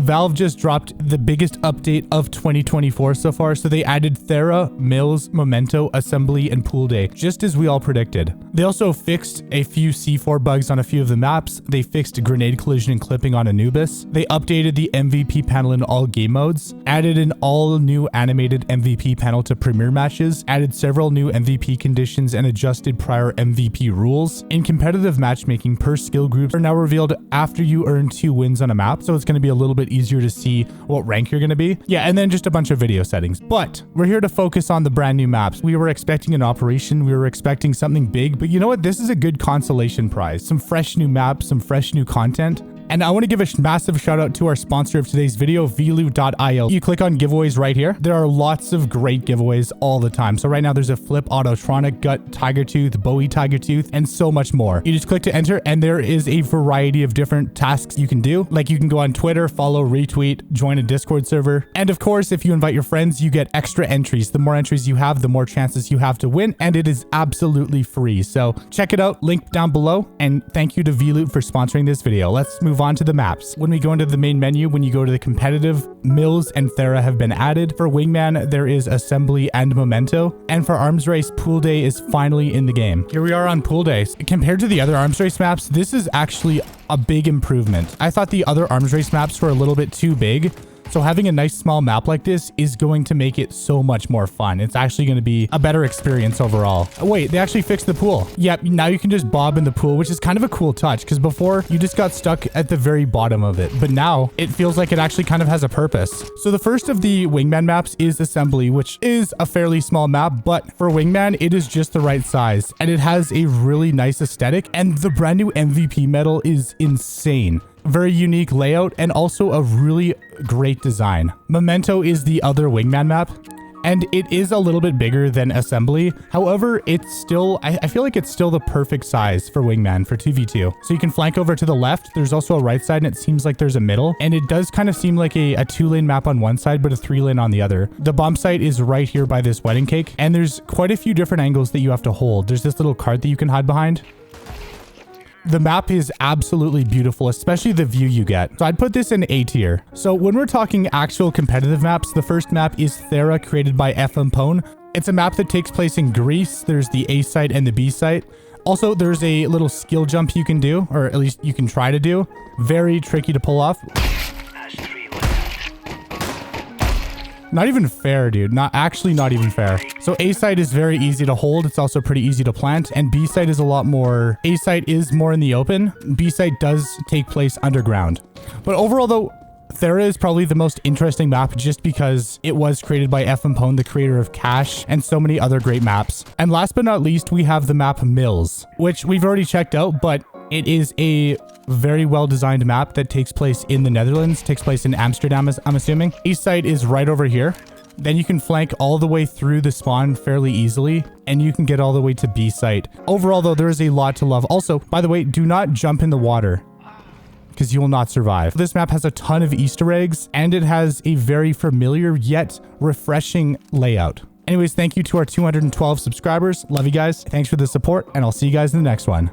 Valve just dropped the biggest update of 2024 so far. So they added Thera, Mills, Memento, Assembly, and Poolday, just as we all predicted. They also fixed a few C4 bugs on a few of the maps. They fixed grenade collision and clipping on Anubis. They updated the MVP panel in all game modes, added an all new animated MVP panel to Premier matches, added several new MVP conditions, and adjusted prior MVP rules. In competitive matchmaking, per skill groups are now revealed after you earn 2 wins on a map, so it's going to be a little bit easier to see what rank you're going to be. Yeah, and then just a bunch of video settings. But we're here to focus on the brand new maps. We were expecting an operation, we were expecting something big, but you know what? This is a good consolation prize. Some fresh new maps, some fresh new content. And I want to give a massive shout out to our sponsor of today's video, vloot.io. You click on giveaways right here. There are lots of great giveaways all the time. So right now there's a Flip Autotronic, Gut Tiger Tooth, Bowie Tiger Tooth, and so much more. You just click to enter and there is a variety of different tasks you can do. Like you can go on Twitter, follow, retweet, join a Discord server. And of course, if you invite your friends, you get extra entries. The more entries you have, the more chances you have to win. And it is absolutely free. So check it out, link down below. And thank you to Vloot for sponsoring this video. Let's move on to the maps. When we go into the main menu, when you go to the competitive, Mills and Thera have been added. For Wingman, there is Assembly and Memento. And for Arms Race, Poolday is finally in the game. Here we are on Poolday. Compared to the other Arms Race maps, this is actually a big improvement. I thought the other Arms Race maps were a little bit too big. So having a nice small map like this is going to make it so much more fun. It's actually going to be a better experience overall. Oh, wait, they actually fixed the pool. Yep, now you can just bob in the pool, which is kind of a cool touch because before you just got stuck at the very bottom of it. But now it feels like it actually kind of has a purpose. So the first of the Wingman maps is Assembly, which is a fairly small map, but for Wingman, it is just the right size and it has a really nice aesthetic. And the brand new MVP medal is insane. Very unique layout and also a really great design. Memento is the other Wingman map and it is a little bit bigger than Assembly. However, it's still, I feel like it's still the perfect size for Wingman for 2v2. So you can flank over to the left. There's also a right side and it seems like there's a middle and it does kind of seem like a 2-lane map on one side, but a 3-lane on the other. The bomb site is right here by this wedding cake and there's quite a few different angles that you have to hold. There's this little cart that you can hide behind. The map is absolutely beautiful, especially the view you get. So I'd put this in A tier. So when we're talking actual competitive maps, the first map is Thera, created by Pone. It's a map that takes place in Greece. There's the A site and the B site. Also, there's a little skill jump you can do, or at least you can try to do. Very tricky to pull off. Not even fair, dude. Not even fair. So A site is very easy to hold. It's also pretty easy to plant. And B site is a lot more... A site is more in the open. B site does take place underground. But overall, though, Thera is probably the most interesting map just because it was created by Pone, the creator of Cash, and so many other great maps. And last but not least, we have the map Mills, which we've already checked out, but it is a very well-designed map that takes place in the Netherlands, takes place in Amsterdam, I'm assuming. East side is right over here. Then you can flank all the way through the spawn fairly easily, and you can get all the way to B site. Overall, though, there is a lot to love. Also, by the way, do not jump in the water because you will not survive. This map has a ton of Easter eggs, and it has a very familiar yet refreshing layout. Anyways, thank you to our 212 subscribers. Love you guys. Thanks for the support, and I'll see you guys in the next one.